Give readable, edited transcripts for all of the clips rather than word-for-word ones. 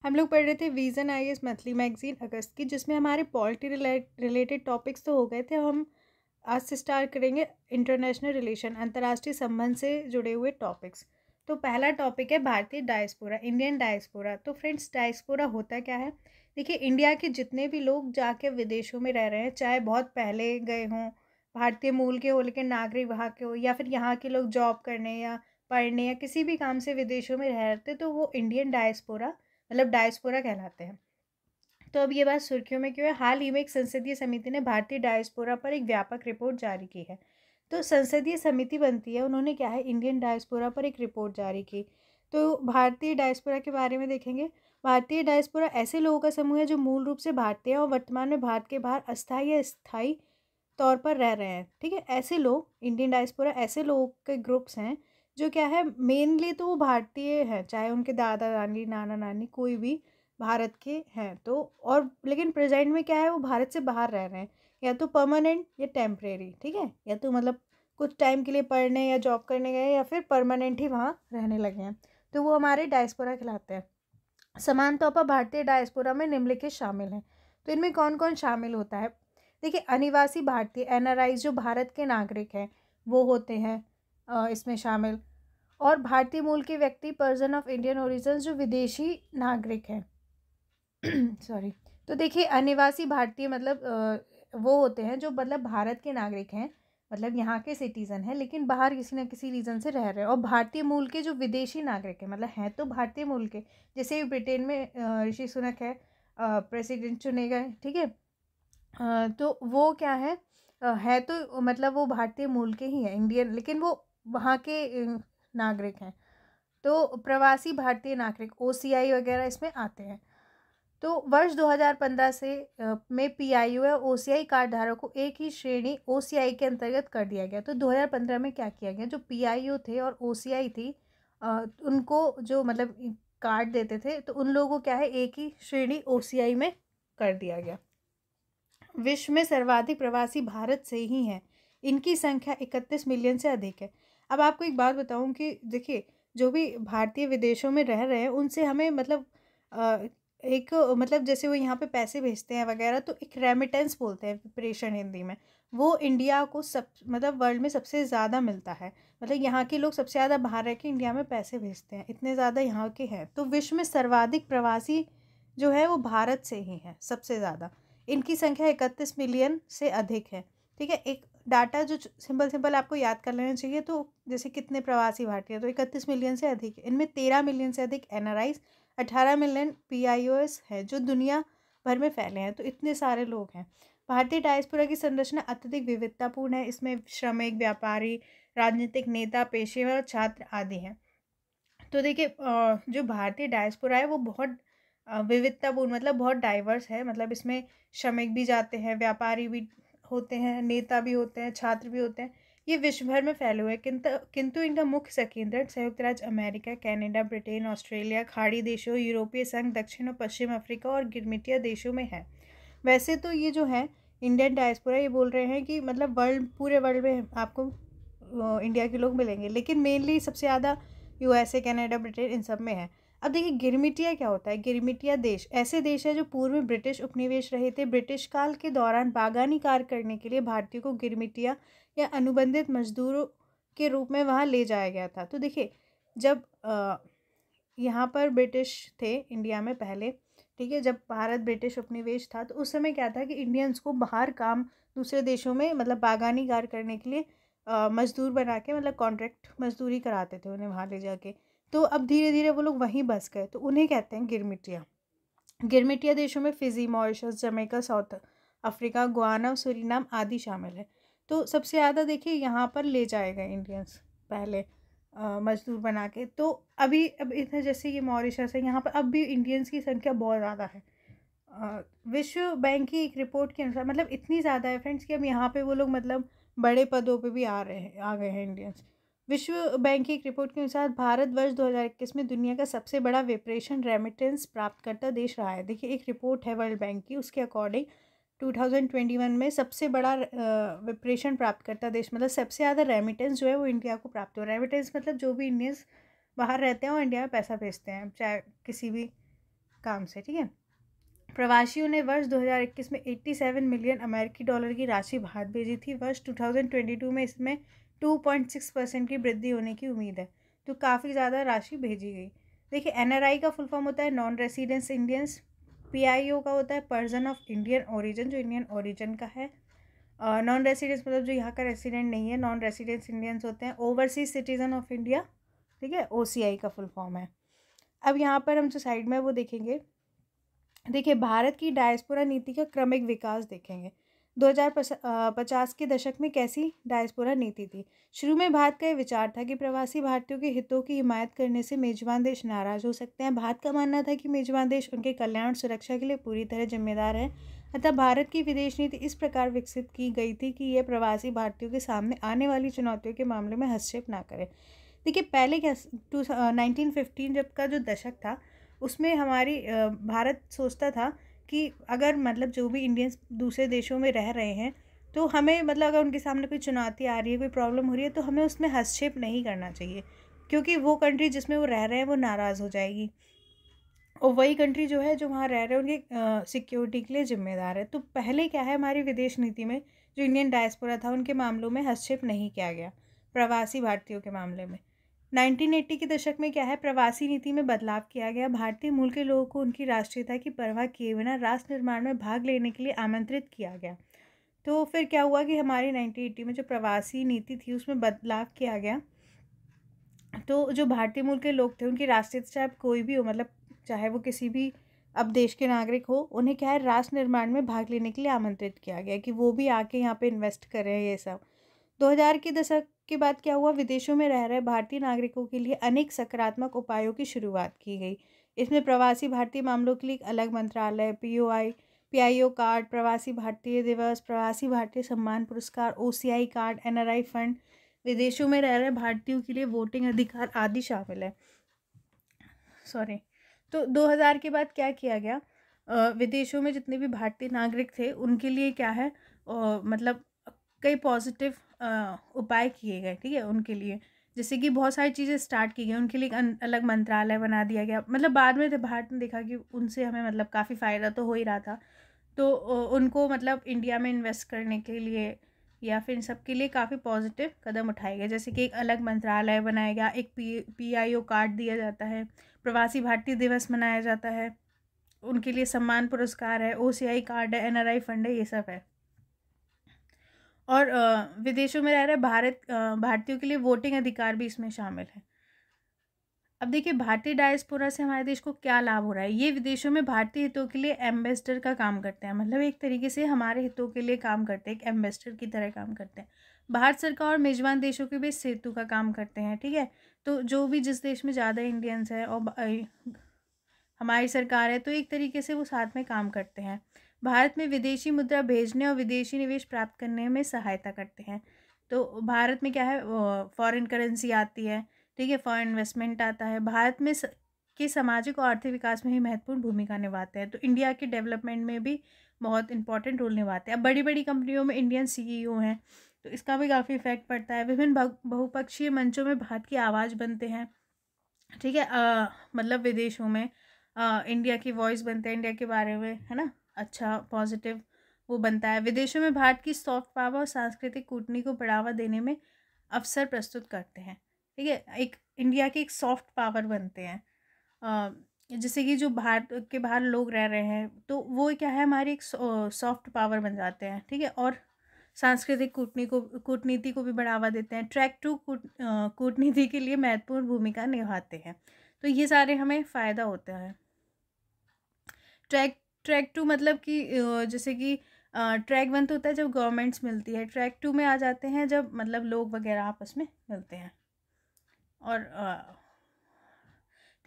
हम लोग पढ़ रहे थे विजन आईएएस मंथली मैगजीन अगस्त की, जिसमें हमारे पॉलिटी रिलेटेड टॉपिक्स तो हो गए थे। अब हम आज से स्टार्ट करेंगे इंटरनेशनल रिलेशन, अंतर्राष्ट्रीय संबंध से जुड़े हुए टॉपिक्स। तो पहला टॉपिक है भारतीय डायस्पोरा, इंडियन डायस्पोरा। तो फ्रेंड्स, डायस्पोरा होता क्या है? देखिए, इंडिया के जितने भी लोग जाके विदेशों में रह रहे हैं, चाहे बहुत पहले गए हों, भारतीय मूल के हो लेकिन नागरिक वहाँ के हो, या फिर यहाँ के लोग जॉब करने या पढ़ने या किसी भी काम से विदेशों में रहते, तो वो इंडियन डायस्पोरा मतलब डायस्पोरा कहलाते हैं। तो अब ये बात सुर्खियों में क्यों है? हाल ही में एक संसदीय समिति ने भारतीय डायस्पोरा पर एक व्यापक रिपोर्ट जारी की है। तो संसदीय समिति बनती है, उन्होंने क्या है, इंडियन डायस्पोरा पर एक रिपोर्ट जारी की। तो भारतीय डायस्पोरा के बारे में देखेंगे। भारतीय डायस्पोरा ऐसे लोगों का समूह है जो मूल रूप से भारतीय हैं और वर्तमान में भारत के बाहर अस्थायी या स्थायी तौर पर रह रहे हैं। ठीक है, ऐसे लोग, इंडियन डायस्पोरा ऐसे लोगों के ग्रुप्स हैं जो क्या है, मेनली तो वो भारतीय हैं, चाहे उनके दादा दादी नाना नानी कोई भी भारत के हैं, तो और लेकिन प्रेजेंट में क्या है, वो भारत से बाहर रह रहे हैं, या तो परमानेंट या टेम्परेरी। ठीक है, या तो मतलब कुछ टाइम के लिए पढ़ने या जॉब करने गए, या फिर परमानेंट ही वहाँ रहने लगे हैं, तो वो हमारे डायस्पोरा कहलाते हैं। समान तौर पर भारतीय डायस्पोरा में निम्नलिखित शामिल हैं। तो इनमें कौन कौन शामिल होता है? देखिए, अनिवासी भारतीय एनआरआई जो भारत के नागरिक हैं वो होते हैं इसमें शामिल, और भारतीय मूल के व्यक्ति पर्सन ऑफ इंडियन ओरिजिन जो विदेशी नागरिक हैं। सॉरी। तो देखिए, अनिवासी भारतीय मतलब वो होते हैं जो मतलब भारत के नागरिक हैं, मतलब यहाँ के सिटीज़न हैं लेकिन बाहर किसी न किसी रीज़न से रह रहे हैं। और भारतीय मूल के जो विदेशी नागरिक हैं, मतलब हैं तो भारतीय मूल के, जैसे ब्रिटेन में ऋषि सुनक है, प्रेसिडेंट चुने गए। ठीक है, तो वो क्या है तो मतलब वो भारतीय मूल के ही हैं, इंडियन, लेकिन वो वहाँ के नागरिक हैं। तो प्रवासी भारतीय नागरिक ओसीआई वगैरह इसमें आते हैं। तो वर्ष 2015 से में पीआईओ या ओसीआई कार्ड धारक को एक ही श्रेणी ओसीआई के अंतर्गत कर दिया गया। तो 2015 में क्या किया गया, जो पीआईओ थे और ओसीआई थी, उनको जो मतलब कार्ड देते थे, तो उन लोगों को क्या है, एक ही श्रेणी ओसीआई में कर दिया गया। विश्व में सर्वाधिक प्रवासी भारत से ही हैं, इनकी संख्या 31 मिलियन से अधिक है। अब आपको एक बात बताऊं कि देखिए, जो भी भारतीय विदेशों में रह रहे हैं उनसे हमें मतलब एक मतलब जैसे वो यहाँ पे पैसे भेजते हैं वगैरह, तो एक रेमिटेंस बोलते हैं प्रेषण हिंदी में, वो इंडिया को सब मतलब वर्ल्ड में सबसे ज़्यादा मिलता है। मतलब यहाँ के लोग सबसे ज़्यादा बाहर रह के इंडिया में पैसे भेजते हैं, इतने ज़्यादा यहाँ के हैं। तो विश्व में सर्वाधिक प्रवासी जो है वो भारत से ही है सबसे ज़्यादा, इनकी संख्या 31 मिलियन से अधिक है। ठीक है, एक डाटा जो सिंपल सिंपल आपको याद कर लेना चाहिए। तो जैसे कितने प्रवासी भारतीय, तो 31 मिलियन से अधिक है, इनमें 13 मिलियन से अधिक एनआरआईज, 18 मिलियन पीआईओएस है जो दुनिया भर में फैले हैं। तो इतने सारे लोग हैं। भारतीय डायस्पोरा की संरचना अत्यधिक विविधतापूर्ण है, इसमें श्रमिक, व्यापारी, राजनीतिक नेता, पेशेवर, छात्र आदि हैं। तो देखिए, जो भारतीय डायस्पोरा है वो बहुत विविधतापूर्ण मतलब बहुत डाइवर्स है। मतलब इसमें श्रमिक भी जाते हैं, व्यापारी भी होते हैं, नेता भी होते हैं, छात्र भी होते हैं। ये विश्व भर में फैले हुए हैं, किंतु इनका मुख्य संकेंद्रण संयुक्त राज्य अमेरिका, कनाडा, ब्रिटेन, ऑस्ट्रेलिया, खाड़ी देशों, यूरोपीय संघ, दक्षिण और पश्चिम अफ्रीका और गिरमिटिया देशों में है। वैसे तो ये जो है इंडियन डायस्पोरा, ये बोल रहे हैं कि मतलब पूरे वर्ल्ड में आपको इंडिया के लोग मिलेंगे, लेकिन मेनली सबसे ज़्यादा यूएसए, कनाडा, ब्रिटेन इन सब में है। अब देखिए, गिरमिटिया क्या होता है? गिरमिटिया देश ऐसे देश है जो पूर्व में ब्रिटिश उपनिवेश रहे थे। ब्रिटिश काल के दौरान बागानी कार्य करने के लिए भारतीयों को गिरमिटिया या अनुबंधित मजदूरों के रूप में वहाँ ले जाया गया था। तो देखिए, जब यहाँ पर ब्रिटिश थे इंडिया में पहले, ठीक है, जब भारत ब्रिटिश उपनिवेश था, तो उस समय क्या था कि इंडियंस को बाहर काम दूसरे देशों में मतलब बागानी कार्य करने के लिए मजदूर बना के मतलब कॉन्ट्रैक्ट मजदूरी कराते थे उन्हें वहाँ ले जाके। तो अब धीरे धीरे वो लोग वहीं बस गए, तो उन्हें कहते हैं गिरमिटिया। गिरमिटिया देशों में Fiji, Mauritius, Jamaica, south Africa, Guana, Suriname आदि शामिल है। तो सबसे ज़्यादा देखिए यहाँ पर ले जाए गए इंडियंस पहले मजदूर बना के। तो अभी अब इधर जैसे ये मॉरिशस है, यहाँ पर अब भी इंडियंस की संख्या बहुत ज़्यादा है। विश्व बैंक की एक रिपोर्ट के अनुसार मतलब इतनी ज़्यादा है फ्रेंड्स कि अब यहाँ पे वो लोग मतलब बड़े पदों पे भी आ गए हैं इंडियंस। विश्व बैंक की एक रिपोर्ट के अनुसार भारत वर्ष 2021 में दुनिया का सबसे बड़ा विप्रेशन रेमिटेंस प्राप्तकर्ता देश रहा है। देखिए, एक रिपोर्ट है वर्ल्ड बैंक की, उसके अकॉर्डिंग 2021 में सबसे बड़ा विप्रेशन प्राप्तकर्ता देश मतलब सबसे ज़्यादा रेमिटेंस जो है वो इंडिया को प्राप्त हो। रेमिटेंस मतलब जो भी इंडियंस बाहर रहते हैं वो इंडिया में पैसा भेजते हैं, चाहे किसी भी काम से, ठीक है। प्रवासियों ने वर्ष 2021 में 87 मिलियन अमेरिकी डॉलर की राशि भारत भेजी थी। वर्ष 2022 में इसमें 2.6% की वृद्धि होने की उम्मीद है, तो काफ़ी ज़्यादा राशि भेजी गई। देखिए, NRI का फुल फॉर्म होता है नॉन रेसिडेंस इंडियंस। PIO का होता है पर्सन ऑफ इंडियन ओरिजिन, जो इंडियन ओरिजिन का है। नॉन रेसिडेंस मतलब जो यहाँ का रेसिडेंट नहीं है, नॉन रेसिडेंस इंडियंस होते हैं। ओवरसीज सिटीजन ऑफ इंडिया, ठीक है, OCI का फुल फॉर्म है। अब यहाँ पर हम जो साइड में वो देखेंगे, देखिए भारत की डायस्पोरा नीति का क्रमिक विकास देखेंगे। 2050 के दशक में कैसी डायस्पोरा नीति थी। शुरू में भारत का ये विचार था कि प्रवासी भारतीयों के हितों की हिमायत करने से मेजबान देश नाराज हो सकते हैं। भारत का मानना था कि मेजबान देश उनके कल्याण और सुरक्षा के लिए पूरी तरह जिम्मेदार है। अतः भारत की विदेश नीति इस प्रकार विकसित की गई थी कि यह प्रवासी भारतीयों के सामने आने वाली चुनौतियों के मामले में हस्तक्षेप ना करे। देखिए, पहले क्या 1915 जब का जो दशक था, उसमें हमारी भारत सोचता था कि अगर मतलब जो भी इंडियंस दूसरे देशों में रह रहे हैं, तो हमें मतलब अगर उनके सामने कोई चुनौती आ रही है, कोई प्रॉब्लम हो रही है, तो हमें उसमें हस्तक्षेप नहीं करना चाहिए, क्योंकि वो कंट्री जिसमें वो रह रहे हैं वो नाराज़ हो जाएगी, और वही कंट्री जो है जो वहाँ रह रहे हैं उनकी सिक्योरिटी के लिए जिम्मेदार है। तो पहले क्या है, हमारी विदेश नीति में जो इंडियन डायस्पोरा था उनके मामलों में हस्तक्षेप नहीं किया गया, प्रवासी भारतीयों के मामले में। 1980 के दशक में क्या है, प्रवासी नीति में बदलाव किया गया। भारतीय मूल के लोगों को उनकी राष्ट्रीयता की परवाह किए बिना राष्ट्र निर्माण में भाग लेने के लिए आमंत्रित किया गया। तो फिर क्या हुआ कि हमारी 1980 में जो प्रवासी नीति थी उसमें बदलाव किया गया। तो जो भारतीय मूल के लोग थे उनकी राष्ट्रीयता चाहे कोई भी हो, मतलब चाहे वो किसी भी अब देश के नागरिक हो, उन्हें क्या है राष्ट्र निर्माण में भाग लेने के लिए आमंत्रित किया गया कि वो भी आके यहाँ पे इन्वेस्ट करें। ये सब 2000 के दशक के बाद क्या हुआ, विदेशों में रह रहे भारतीय नागरिकों के लिए अनेक सकारात्मक उपायों की शुरुआत की गई। इसमें प्रवासी भारतीय मामलों के लिए एक अलग मंत्रालय, PIO कार्ड, प्रवासी भारतीय दिवस, प्रवासी भारतीय सम्मान पुरस्कार, OCI कार्ड, NRI फंड, विदेशों में रह रहे भारतीयों के लिए वोटिंग अधिकार आदि शामिल है। तो 2000 के बाद क्या किया गया, विदेशों में जितने भी भारतीय नागरिक थे उनके लिए क्या है मतलब कई पॉजिटिव उपाय किए गए, ठीक है, उनके लिए। जैसे कि बहुत सारी चीज़ें स्टार्ट की गई, उनके लिए एक अलग मंत्रालय बना दिया गया। मतलब बाद में भारत ने देखा कि उनसे हमें मतलब काफ़ी फ़ायदा तो हो ही रहा था, तो उनको मतलब इंडिया में इन्वेस्ट करने के लिए या फिर इन सब के लिए काफ़ी पॉजिटिव कदम उठाए गए। जैसे कि एक अलग मंत्रालय बनाया गया, एक PIO कार्ड दिया जाता है, प्रवासी भारतीय दिवस मनाया जाता है, उनके लिए सम्मान पुरस्कार है, OCI कार्ड है, NRI फंड है, ये सब है। और विदेशों में रह रहे भारतीयों के लिए वोटिंग अधिकार भी इसमें शामिल है। अब देखिए, भारतीय डायस्पोरा से हमारे देश को क्या लाभ हो रहा है। ये विदेशों में भारतीय हितों के लिए एम्बेसडर का काम करते हैं, मतलब एक तरीके से हमारे हितों के लिए काम करते हैं, एक एम्बेसडर की तरह काम करते हैं। भारत सरकार और मेजबान देशों के बीच सेतु का काम करते हैं, ठीक है। तो जो भी जिस देश में ज़्यादा इंडियंस है और हमारी सरकार है, तो एक तरीके से वो साथ में काम करते हैं। भारत में विदेशी मुद्रा भेजने और विदेशी निवेश प्राप्त करने में सहायता करते हैं। तो भारत में क्या है, फॉरेन करेंसी आती है, ठीक है, फॉरेन इन्वेस्टमेंट आता है। भारत में के सामाजिक और आर्थिक विकास में ही महत्वपूर्ण भूमिका निभाते हैं। तो इंडिया के डेवलपमेंट में भी बहुत इंपॉर्टेंट रोल निभाते हैं। अब बड़ी बड़ी कंपनियों में इंडियन CEO हैं, तो इसका भी काफ़ी इफेक्ट पड़ता है। विभिन्न बहुपक्षीय मंचों में भारत की आवाज़ बनते हैं, ठीक है, मतलब विदेशों में इंडिया की वॉइस बनते हैं, इंडिया के बारे में, है ना, अच्छा पॉजिटिव वो बनता है। विदेशों में भारत की सॉफ्ट पावर और सांस्कृतिक कूटनीति को बढ़ावा देने में अवसर प्रस्तुत करते हैं, ठीक है। एक इंडिया की एक सॉफ्ट पावर बनते हैं, जैसे कि जो भारत के बाहर लोग रह रहे हैं, तो वो क्या है, हमारी एक सॉफ्ट पावर बन जाते हैं, ठीक है। और सांस्कृतिक कूटनीति को भी बढ़ावा देते हैं। ट्रैक टू कूटनीति के लिए महत्वपूर्ण भूमिका निभाते हैं। तो ये सारे हमें फ़ायदा होता है। ट्रैक टू मतलब कि जैसे कि ट्रैक 1 तो होता है जब गवर्नमेंट्स मिलती है, ट्रैक 2 में आ जाते हैं जब मतलब लोग वगैरह आपस में मिलते हैं। और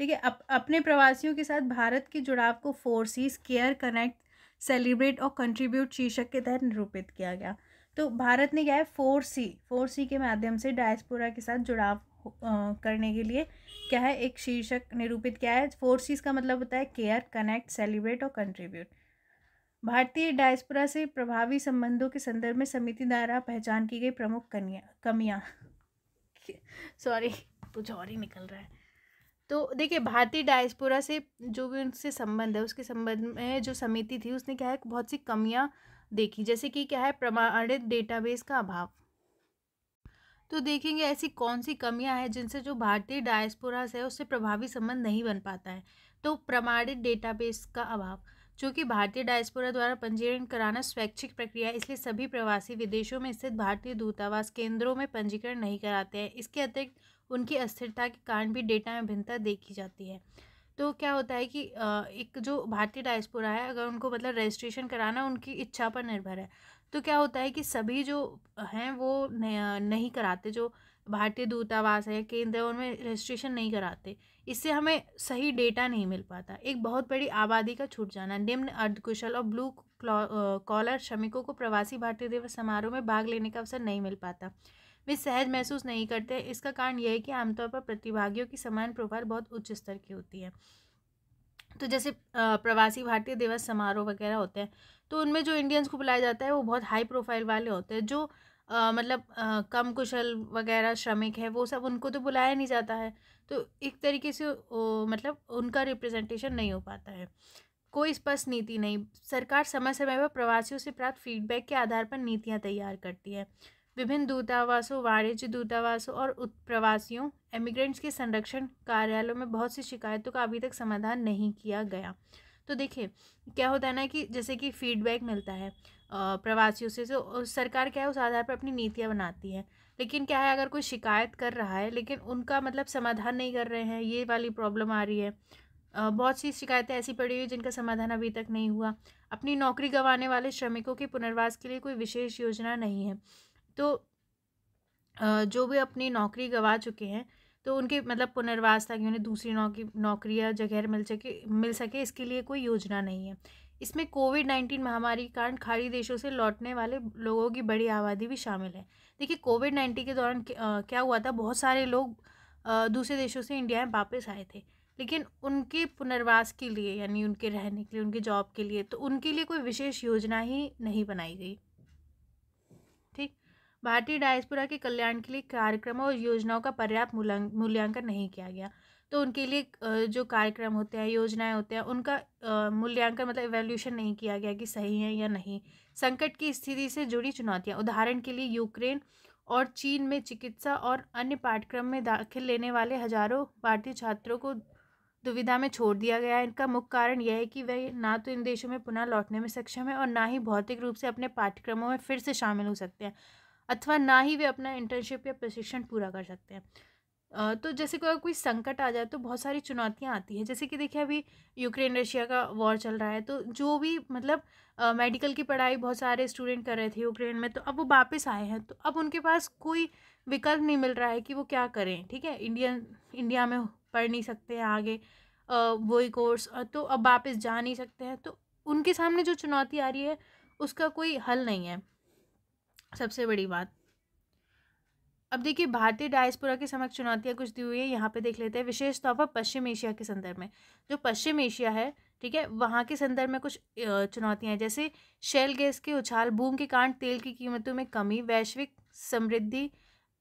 ठीक है, अपने प्रवासियों के साथ भारत के जुड़ाव को 4 C's केयर, कनेक्ट, सेलिब्रेट और कंट्रीब्यूट शीर्षक के तहत निरूपित किया गया। तो भारत ने क्या है 4 C के माध्यम से डायस्पोरा के साथ जुड़ाव करने के लिए क्या है एक शीर्षक निरूपित किया है। 4 C's का मतलब होता है केयर, कनेक्ट, सेलिब्रेट और कंट्रीब्यूट। भारतीय डायस्पोरा से प्रभावी संबंधों के संदर्भ में समिति द्वारा पहचान की गई प्रमुख कमियाँ सॉरी कुछ और ही निकल रहा है। तो देखिए भारतीय डायस्पोरा से जो भी उनसे संबंध है, उसके संबंध में जो समिति थी उसने क्या है बहुत सी कमियां देखी, जैसे कि क्या है प्रमाणित डेटाबेस का अभाव। तो देखेंगे ऐसी कौन सी कमियां हैं जिनसे जो भारतीय डायस्पोरा है उससे प्रभावी संबंध नहीं बन पाता है। तो प्रमाणित डेटाबेस का अभाव, चूँकि भारतीय डायस्पोरा द्वारा पंजीकरण कराना स्वैच्छिक प्रक्रिया है, इसलिए सभी प्रवासी विदेशों में स्थित भारतीय दूतावास केंद्रों में पंजीकरण नहीं कराते हैं। इसके अतिरिक्त उनकी अस्थिरता के कारण भी डेटा में भिन्नता देखी जाती है। तो क्या होता है कि एक जो भारतीय डायस्पोरा है, अगर उनको मतलब रजिस्ट्रेशन कराना उनकी इच्छा पर निर्भर है, तो क्या होता है कि सभी जो हैं वो नहीं कराते, जो भारतीय दूतावास है, केंद्र है, उनमें रजिस्ट्रेशन नहीं कराते। इससे हमें सही डेटा नहीं मिल पाता। एक बहुत बड़ी आबादी का छूट जाना, निम्न अर्धकुशल और ब्लू कॉलर श्रमिकों को प्रवासी भारतीय दिवस समारोह में भाग लेने का अवसर नहीं मिल पाता। वे सहज महसूस नहीं करते। इसका कारण यह है कि आमतौर पर प्रतिभागियों की समान प्रोफाइल बहुत उच्च स्तर की होती है। तो जैसे प्रवासी भारतीय दिवस समारोह वगैरह होते हैं, तो उनमें जो इंडियंस को बुलाया जाता है वो बहुत हाई प्रोफाइल वाले होते हैं। जो मतलब कम कुशल वगैरह श्रमिक है वो सब, उनको तो बुलाया नहीं जाता है। तो एक तरीके से मतलब उनका रिप्रेजेंटेशन नहीं हो पाता है। कोई स्पष्ट नीति नहीं। सरकार समय समय पर प्रवासियों से प्राप्त फीडबैक के आधार पर नीतियां तैयार करती है। विभिन्न दूतावासों, वाणिज्य दूतावासों और प्रवासियों एमिग्रेंट्स के संरक्षण कार्यालयों में बहुत सी शिकायतों का अभी तक समाधान नहीं किया गया। तो देखिए क्या होता है ना कि जैसे कि फीडबैक मिलता है प्रवासियों से, तो सरकार क्या है उस आधार पर अपनी नीतियाँ बनाती है। लेकिन क्या है, अगर कोई शिकायत कर रहा है लेकिन उनका मतलब समाधान नहीं कर रहे हैं, ये वाली प्रॉब्लम आ रही है। बहुत सी शिकायतें ऐसी पड़ी हुई जिनका समाधान अभी तक नहीं हुआ। अपनी नौकरी गंवाने वाले श्रमिकों के पुनर्वास के लिए कोई विशेष योजना नहीं है। तो जो भी अपनी नौकरी गंवा चुके हैं, तो उनके मतलब पुनर्वास ताकि उन्हें दूसरी नौकरी या जगह मिल सके, इसके लिए कोई योजना नहीं है। इसमें कोविड-19 महामारी के कारण खाड़ी देशों से लौटने वाले लोगों की बड़ी आबादी भी शामिल है। देखिए कोविड-19 के दौरान क्या हुआ था, बहुत सारे लोग दूसरे देशों से इंडिया में वापस आए थे, लेकिन उनके पुनर्वास के लिए यानी उनके रहने के लिए, उनके जॉब के लिए, तो उनके लिए कोई विशेष योजना ही नहीं बनाई गई। ठीक। भारतीय डायस्पोरा के कल्याण के लिए कार्यक्रमों और योजनाओं का पर्याप्त मूल्यांकन नहीं किया गया। तो उनके लिए जो कार्यक्रम होते हैं, योजनाएं होते हैं, उनका मूल्यांकन मतलब इवैल्यूएशन नहीं किया गया कि सही है या नहीं। संकट की स्थिति से जुड़ी चुनौतियां, उदाहरण के लिए यूक्रेन और चीन में चिकित्सा और अन्य पाठ्यक्रम में दाखिल लेने वाले हजारों भारतीय छात्रों को दुविधा में छोड़ दिया गया है। इनका मुख्य कारण यह है कि वे ना तो इन देशों में पुनः लौटने में सक्षम है और ना ही भौतिक रूप से अपने पाठ्यक्रमों में फिर से शामिल हो सकते हैं, अथवा ना ही वे अपना इंटर्नशिप या प्रशिक्षण पूरा कर सकते हैं। तो जैसे कोई संकट आ जाए तो बहुत सारी चुनौतियां आती हैं। जैसे कि देखिए अभी यूक्रेन रशिया का वॉर चल रहा है, तो जो भी मतलब मेडिकल की पढ़ाई बहुत सारे स्टूडेंट कर रहे थे यूक्रेन में, तो अब वो वापस आए हैं, तो अब उनके पास कोई विकल्प नहीं मिल रहा है कि वो क्या करें। ठीक है, इंडिया में पढ़ नहीं सकते हैं आगे वही कोर्स, तो अब वापस जा नहीं सकते हैं, तो उनके सामने जो चुनौती आ रही है उसका कोई हल नहीं है, सबसे बड़ी बात। अब देखिए भारतीय डायस्पोरा के समक्ष चुनौतियां कुछ दी हुई है, यहाँ पे देख लेते हैं। विशेष तौर पर पश्चिम एशिया के संदर्भ में, जो पश्चिम एशिया है, ठीक है, वहाँ के संदर्भ में कुछ चुनौतियां हैं, जैसे शेल गैस के उछाल, बूम के कारण तेल की कीमतों में कमी, वैश्विक समृद्धि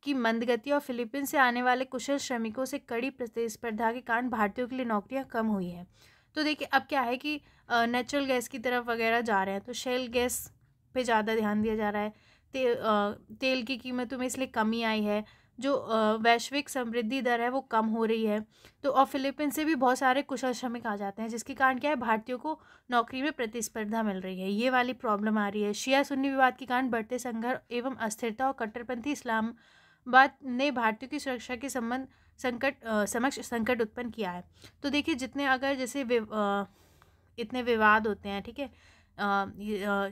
की मंदगति और फिलीपींस से आने वाले कुशल श्रमिकों से कड़ी प्रतिस्पर्धा के कारण भारतीयों के लिए नौकरियां कम हुई हैं। तो देखिए अब क्या है कि नेचुरल गैस की तरफ वगैरह जा रहे हैं, तो शेल गैस पे ज़्यादा ध्यान दिया जा रहा है। तेल की कीमतों में इसलिए कमी आई है। जो वैश्विक समृद्धि दर है वो कम हो रही है। तो और फिलीपींस से भी बहुत सारे कुशल श्रमिक आ जाते हैं, जिसके कारण क्या है भारतीयों को नौकरी में प्रतिस्पर्धा मिल रही है, ये वाली प्रॉब्लम आ रही है। शिया सुन्नी विवाद के कारण बढ़ते संघर्ष एवं अस्थिरता और कट्टरपंथी इस्लामाबाद ने भारतीयों की सुरक्षा के समक्ष संकट उत्पन्न किया है। तो देखिए जितने अगर जैसे इतने विवाद होते हैं, ठीक है,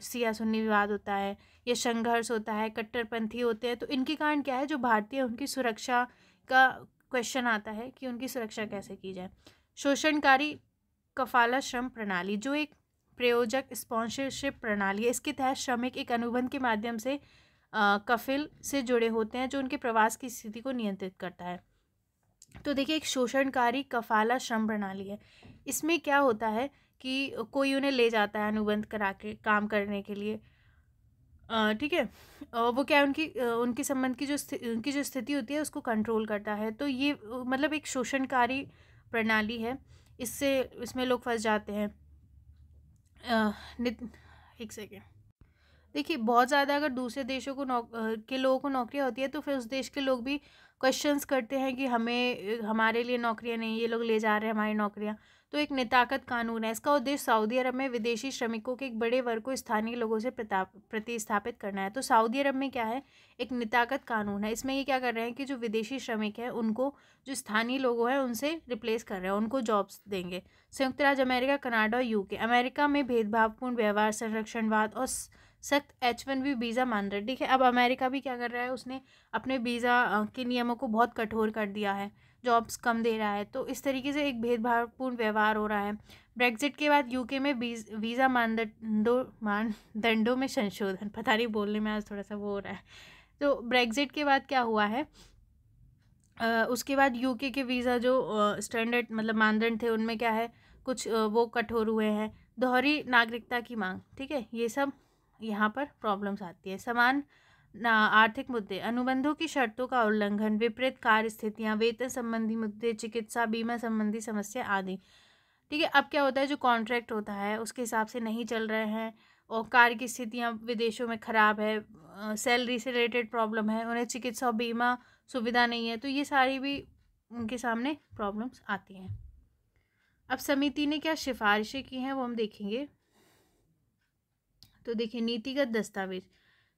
शिया सुन्नी विवाद होता है या संघर्ष होता है, कट्टरपंथी होते हैं, तो इनके कारण क्या है जो भारतीय उनकी सुरक्षा का क्वेश्चन आता है कि उनकी सुरक्षा कैसे की जाए। शोषणकारी कफाला श्रम प्रणाली, जो एक प्रयोजक स्पॉन्सरशिप प्रणाली है, इसके तहत श्रमिक एक अनुबंध के माध्यम से कफिल से जुड़े होते हैं, जो उनके प्रवास की स्थिति को नियंत्रित करता है। तो देखिए एक शोषणकारी कफाला श्रम प्रणाली है। इसमें क्या होता है कि कोई उन्हें ले जाता है अनुबंध करा के काम करने के लिए, ठीक है, वो क्या है उनकी संबंध की उनकी जो स्थिति होती है उसको कंट्रोल करता है। तो ये मतलब एक शोषणकारी प्रणाली है, इसमें लोग फंस जाते हैं। एक सेकेंड। देखिए, बहुत ज़्यादा अगर दूसरे देशों के लोगों को नौकरियाँ होती है तो फिर उस देश के लोग भी क्वेश्चंस करते हैं कि हमारे लिए नौकरियाँ नहीं, ये लोग ले जा रहे हैं हमारी नौकरियाँ। तो एक नेताकत कानून है, इसका उद्देश्य सऊदी अरब में विदेशी श्रमिकों के एक बड़े वर्ग को स्थानीय लोगों से प्रतिस्थापित करना है। तो सऊदी अरब में क्या है, एक नेताकत कानून है। इसमें ये क्या कर रहे हैं कि जो विदेशी श्रमिक हैं उनको जो स्थानीय लोगों हैं उनसे रिप्लेस कर रहे हैं, उनको जॉब्स देंगे। संयुक्त राज्य अमेरिका, कनाडा और यूके। अमेरिका में भेदभावपूर्ण व्यवहार, संरक्षणवाद और सख्त H1B वीज़ा मानदंड। ठीक है, अब अमेरिका भी क्या कर रहा है, उसने अपने वीज़ा के नियमों को बहुत कठोर कर दिया है, जॉब्स कम दे रहा है। तो इस तरीके से एक भेदभावपूर्ण व्यवहार हो रहा है। ब्रेग्जिट के बाद यूके में वीज़ा मानदंडों में संशोधन, पता नहीं बोलने में आज थोड़ा सा वो हो रहा है। तो ब्रेग्जिट के बाद क्या हुआ है, उसके बाद यूके के वीज़ा जो स्टैंडर्ड मतलब मानदंड थे उनमें क्या है, कुछ वो कठोर हुए हैं। दोहरी नागरिकता की मांग, ठीक है, ये सब यहाँ पर प्रॉब्लम्स आती है। समान आर्थिक मुद्दे, अनुबंधों की शर्तों का उल्लंघन, विपरीत कार्य स्थितियाँ, वेतन संबंधी मुद्दे, चिकित्सा बीमा संबंधी समस्या आदि। ठीक है, अब क्या होता है, जो कॉन्ट्रैक्ट होता है उसके हिसाब से नहीं चल रहे हैं और कार्य की स्थितियाँ विदेशों में ख़राब है, सैलरी से रिलेटेड प्रॉब्लम है, उन्हें चिकित्सा और बीमा सुविधा नहीं है, तो ये सारी भी उनके सामने प्रॉब्लम्स आती हैं। अब समिति ने क्या सिफारिशें की हैं वो हम देखेंगे। तो देखिए, नीतिगत दस्तावेज।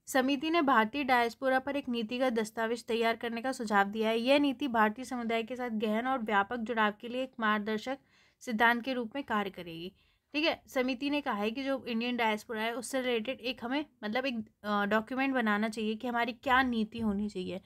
समिति ने भारतीय डायस्पोरा पर एक नीतिगत दस्तावेज तैयार करने का सुझाव दिया है। यह नीति भारतीय समुदाय के साथ गहन और व्यापक जुड़ाव के लिए एक मार्गदर्शक सिद्धांत के रूप में कार्य करेगी। ठीक है, समिति ने कहा है कि जो इंडियन डायस्पोरा है उससे रिलेटेड एक हमें मतलब एक डॉक्यूमेंट बनाना चाहिए कि हमारी क्या नीति होनी चाहिए।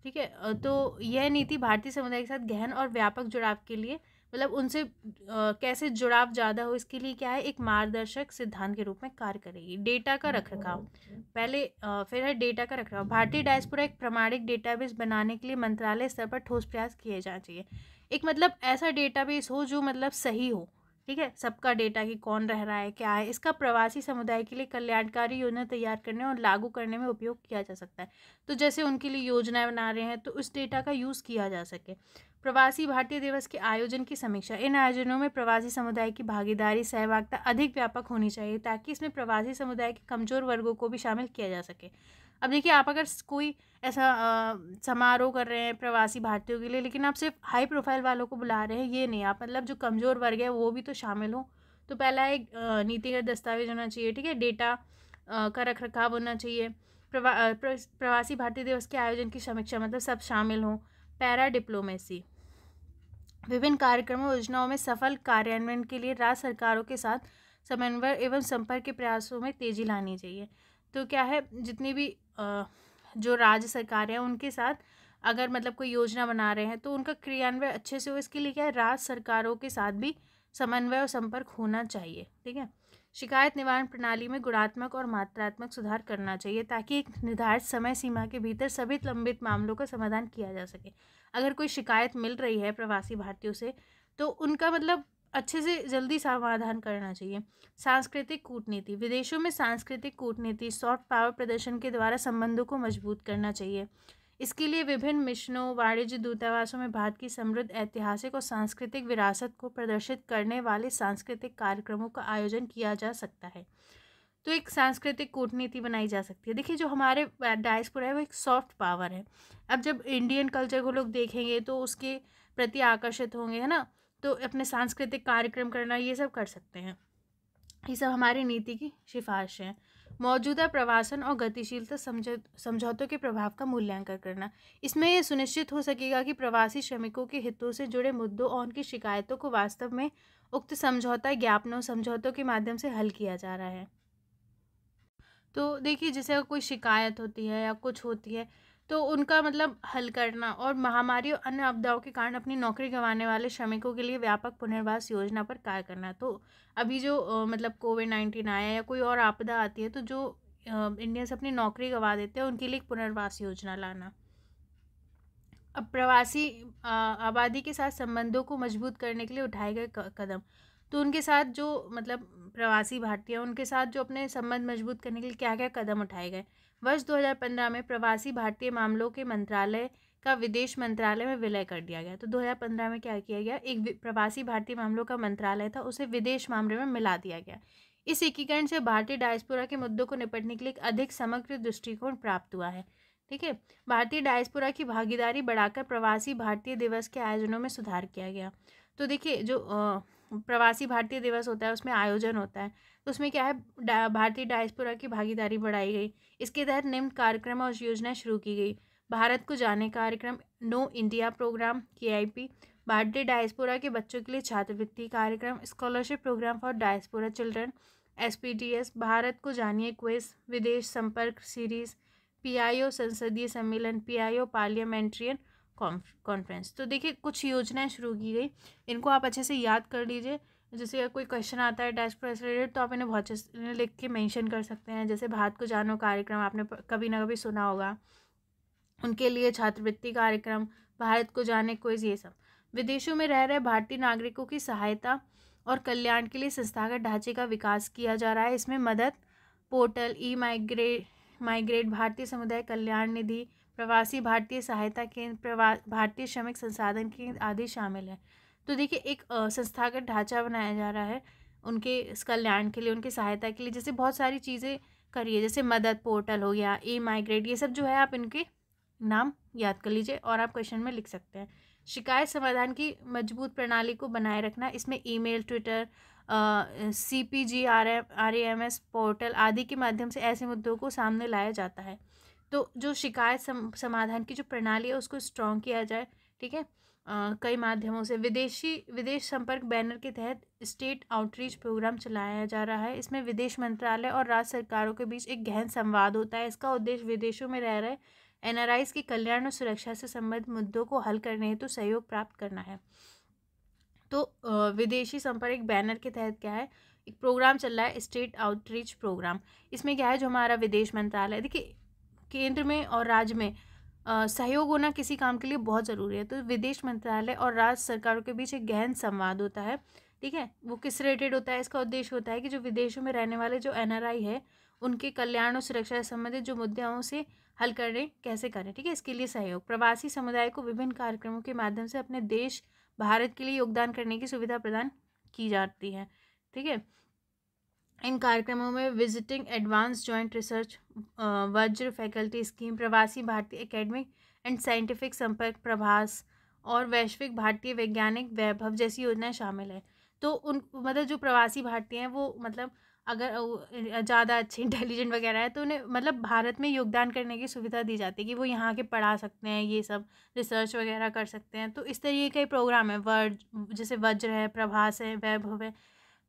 ठीक है, तो यह नीति भारतीय समुदाय के साथ गहन और व्यापक जुड़ाव के लिए मतलब उनसे कैसे जुड़ाव ज़्यादा हो इसके लिए क्या है, एक मार्गदर्शक सिद्धांत के रूप में कार्य करेगी। डेटा का रखरखाव, पहले फिर है डेटा का रखरखाव। भारतीय डायस्पोरा एक प्रमाणिक डेटाबेस बनाने के लिए मंत्रालय स्तर पर ठोस प्रयास किए जाना चाहिए। एक मतलब ऐसा डेटाबेस हो जो मतलब सही हो, ठीक है, सबका डेटा कि कौन रह रहा है क्या है, इसका प्रवासी समुदाय के लिए कल्याणकारी योजना तैयार करने और लागू करने में उपयोग किया जा सकता है। तो जैसे उनके लिए योजनाएं बना रहे हैं तो उस डेटा का यूज़ किया जा सके। प्रवासी भारतीय दिवस के आयोजन की समीक्षा, इन आयोजनों में प्रवासी समुदाय की भागीदारी सहभागिता अधिक व्यापक होनी चाहिए ताकि इसमें प्रवासी समुदाय के कमज़ोर वर्गों को भी शामिल किया जा सके। अब देखिए, आप अगर कोई ऐसा समारोह कर रहे हैं प्रवासी भारतीयों के लिए, लेकिन आप सिर्फ हाई प्रोफाइल वालों को बुला रहे हैं, ये नहीं, आप मतलब जो कमज़ोर वर्ग है वो भी तो शामिल हो। तो पहला एक नीतिगत दस्तावेज होना चाहिए, ठीक है, डेटा का रखरखाव होना चाहिए, प्रवासी भारतीय दिवस के आयोजन की समीक्षा मतलब सब शामिल हों। पैरा डिप्लोमेसी, विभिन्न कार्यक्रमों योजनाओं में सफल कार्यान्वयन के लिए राज्य सरकारों के साथ समन्वय एवं संपर्क के प्रयासों में तेजी लानी चाहिए। तो क्या है, जितनी भी जो राज्य सरकार है उनके साथ अगर मतलब कोई योजना बना रहे हैं तो उनका क्रियान्वयन अच्छे से हो, इसके लिए क्या है, राज्य सरकारों के साथ भी समन्वय और संपर्क होना चाहिए। ठीक है, शिकायत निवारण प्रणाली में गुणात्मक और मात्रात्मक सुधार करना चाहिए ताकि एक निर्धारित समय सीमा के भीतर सभी लंबित मामलों का समाधान किया जा सके। अगर कोई शिकायत मिल रही है प्रवासी भारतीयों से तो उनका मतलब अच्छे से जल्दी समाधान करना चाहिए। सांस्कृतिक कूटनीति, विदेशों में सांस्कृतिक कूटनीति सॉफ्ट पावर प्रदर्शन के द्वारा संबंधों को मजबूत करना चाहिए। इसके लिए विभिन्न मिशनों, वाणिज्य दूतावासों में भारत की समृद्ध ऐतिहासिक और सांस्कृतिक विरासत को प्रदर्शित करने वाले सांस्कृतिक कार्यक्रमों का आयोजन किया जा सकता है। तो एक सांस्कृतिक कूटनीति बनाई जा सकती है। देखिए, जो हमारे डायस्पोरा है वो एक सॉफ्ट पावर है। अब जब इंडियन कल्चर को लोग देखेंगे तो उसके प्रति आकर्षित होंगे, है ना, तो अपने सांस्कृतिक कार्यक्रम करना ये सब कर सकते हैं। ये सब हमारी नीति की सिफारिशें हैं। मौजूदा प्रवासन और गतिशीलता समझौतों के प्रभाव का मूल्यांकन करना, इसमें यह सुनिश्चित हो सकेगा कि प्रवासी श्रमिकों के हितों से जुड़े मुद्दों और उनकी शिकायतों को वास्तव में उक्त समझौता ज्ञापनों समझौतों के माध्यम से हल किया जा रहा है। तो देखिए, जैसे अगर कोई शिकायत होती है या कुछ होती है तो उनका मतलब हल करना, और महामारी और अन्य आपदाओं के कारण अपनी नौकरी गंवाने वाले श्रमिकों के लिए व्यापक पुनर्वास योजना पर कार्य करना। तो अभी जो मतलब कोविड-19 आया या कोई और आपदा आती है तो जो इंडियंस अपनी नौकरी गंवा देते हैं उनके लिए एक पुनर्वास योजना लाना। अब प्रवासी आबादी के साथ संबंधों को मजबूत करने के लिए उठाए गए कदम, तो उनके साथ जो मतलब प्रवासी भारतीय हैं उनके साथ जो अपने संबंध मजबूत करने के लिए क्या क्या कदम उठाए गए। वर्ष 2015 में प्रवासी भारतीय मामलों के मंत्रालय का विदेश मंत्रालय में विलय कर दिया गया। तो 2015 में क्या किया गया, एक प्रवासी भारतीय मामलों का मंत्रालय था, उसे विदेश मामले में मिला दिया गया। इस एकीकरण से भारतीय डायस्पोरा के मुद्दों को निपटने के लिए एक अधिक समग्र दृष्टिकोण प्राप्त हुआ है। ठीक है, भारतीय डायस्पोरा की भागीदारी बढ़ाकर प्रवासी भारतीय दिवस के आयोजनों में सुधार किया गया। तो देखिए, जो प्रवासी भारतीय दिवस होता है उसमें आयोजन होता है, तो उसमें क्या है, भारतीय डायस्पोरा की भागीदारी बढ़ाई गई। इसके तहत निम्न कार्यक्रम और योजनाएं शुरू की गई। भारत को जाने कार्यक्रम, नो इंडिया प्रोग्राम KIP, भारतीय डायस्पोरा के बच्चों के लिए छात्रवृत्ति कार्यक्रम, scholarship programme for diaspora children SPDS, Bharat को जानिए क्विज, विदेश संपर्क सीरीज, PIO संसदीय सम्मेलन, PIO पार्लियामेंट्रियन कॉन्फ्रेंस। तो देखिए, कुछ योजनाएं शुरू की गई, इनको आप अच्छे से याद कर लीजिए। जैसे अगर कोई क्वेश्चन आता है डायस्पोरा से रिलेटेड तो आप इन्हें बहुत अच्छे से लिख के मेंशन कर सकते हैं। जैसे भारत को जानो कार्यक्रम आपने कभी ना कभी सुना होगा, उनके लिए छात्रवृत्ति कार्यक्रम, भारत को जाने क्विज, ये सब। विदेशों में रह रहे भारतीय नागरिकों की सहायता और कल्याण के लिए संस्थागत ढांचे का विकास किया जा रहा है। इसमें मदद पोर्टल, माइग्रेट, भारतीय समुदाय कल्याण निधि, प्रवासी भारतीय सहायता केंद्र, भारतीय श्रमिक संसाधन केंद्र आदि शामिल है। तो देखिए, एक संस्थागत ढांचा बनाया जा रहा है उनके कल्याण के लिए, उनकी सहायता के लिए। जैसे बहुत सारी चीज़ें करिए, जैसे मदद पोर्टल हो गया, माइग्रेट, ये सब जो है आप इनके नाम याद कर लीजिए और आप क्वेश्चन में लिख सकते हैं। शिकायत समाधान की मजबूत प्रणाली को बनाए रखना, इसमें email, Twitter, CPG, RAMS portal आदि के माध्यम से ऐसे मुद्दों को सामने लाया जाता है। तो जो शिकायत समाधान की जो प्रणाली है उसको स्ट्रॉन्ग किया जाए। ठीक है, कई माध्यमों से। विदेश संपर्क बैनर के तहत स्टेट आउटरीच प्रोग्राम चलाया जा रहा है। इसमें विदेश मंत्रालय और राज्य सरकारों के बीच एक गहन संवाद होता है। इसका उद्देश्य विदेशों में रह रहे NRIs के कल्याण और सुरक्षा से संबंधित मुद्दों को हल करने हेतु सहयोग प्राप्त करना है। तो विदेशी संपर्क बैनर के तहत क्या है, एक प्रोग्राम चल रहा है, स्टेट आउटरीच प्रोग्राम। इसमें क्या है, जो हमारा विदेश मंत्रालय, देखिए केंद्र में और राज्य में सहयोग होना किसी काम के लिए बहुत ज़रूरी है। तो विदेश मंत्रालय और राज्य सरकारों के बीच एक गहन संवाद होता है। ठीक है, वो किस रिलेटेड होता है, इसका उद्देश्य होता है कि जो विदेशों में रहने वाले जो NRI है उनके कल्याण और सुरक्षा से संबंधित जो मुद्दे हैं उसे हल करने कैसे करें। ठीक है, इसके लिए सहयोग। प्रवासी समुदाय को विभिन्न कार्यक्रमों के माध्यम से अपने देश भारत के लिए योगदान करने की सुविधा प्रदान की जाती है। ठीक है, इन कार्यक्रमों में विजिटिंग एडवांस जॉइंट रिसर्च, वज्र फैकल्टी स्कीम, प्रवासी भारतीय एकेडमिक एंड साइंटिफिक संपर्क प्रभास और वैश्विक भारतीय वैज्ञानिक वैभव जैसी योजनाएं शामिल है। तो उन मतलब जो प्रवासी भारतीय हैं वो मतलब अगर ज़्यादा अच्छे इंटेलिजेंट वगैरह है तो उन्हें मतलब भारत में योगदान करने की सुविधा दी जाती है कि वो यहाँ के पढ़ा सकते हैं, ये सब रिसर्च वगैरह कर सकते हैं। तो इस तरीके के प्रोग्राम है, जैसे वज्र है, प्रभास है, वैभव है।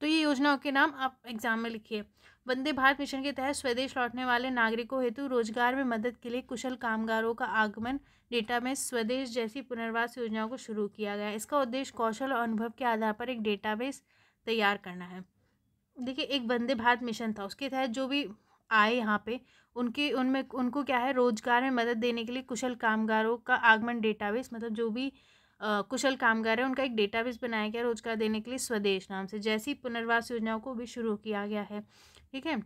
तो ये योजनाओं के नाम आप एग्जाम में लिखिए। वंदे भारत मिशन के तहत स्वदेश लौटने वाले नागरिकों हेतु रोजगार में मदद के लिए कुशल कामगारों का आगमन डेटा में स्वदेश जैसी पुनर्वास योजनाओं को शुरू किया गया। इसका उद्देश्य कौशल और अनुभव के आधार पर एक डेटाबेस तैयार करना है। देखिए, एक वंदे भारत मिशन था, उसके तहत जो भी आए यहाँ पे उनको क्या है, रोजगार में मदद देने के लिए कुशल कामगारों का आगमन डेटाबेस, मतलब जो भी कुशल कामगार है उनका एक डेटाबेस बनाया गया रोजगार देने के लिए स्वदेश नाम से। जैसी पुनर्वास योजनाओं को भी शुरू किया गया है। ठीक है,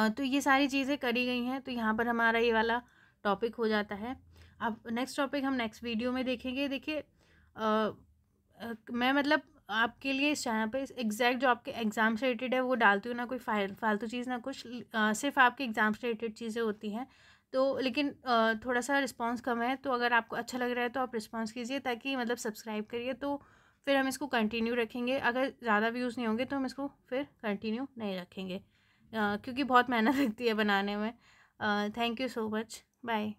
तो ये सारी चीज़ें करी गई हैं। तो यहाँ पर हमारा ये वाला टॉपिक हो जाता है। अब नेक्स्ट टॉपिक हम नेक्स्ट वीडियो में देखेंगे। देखिए, मैं मतलब आपके लिए इस चैनल पे एग्जैक्ट जो आपके एग्ज़ाम से रिलेटेड है वो डालती हूँ, ना कोई फालतू चीज़ ना कुछ, सिर्फ आपके एग्ज़ाम से रिलेटेड चीज़ें होती हैं। तो लेकिन थोड़ा सा रिस्पांस कम है, तो अगर आपको अच्छा लग रहा है तो आप रिस्पांस कीजिए, ताकि मतलब सब्सक्राइब करिए, तो फिर हम इसको कंटिन्यू रखेंगे। अगर ज़्यादा व्यूज़ नहीं होंगे तो हम इसको फिर कंटिन्यू नहीं रखेंगे, क्योंकि बहुत मेहनत लगती है बनाने में। Thank you so much, bye.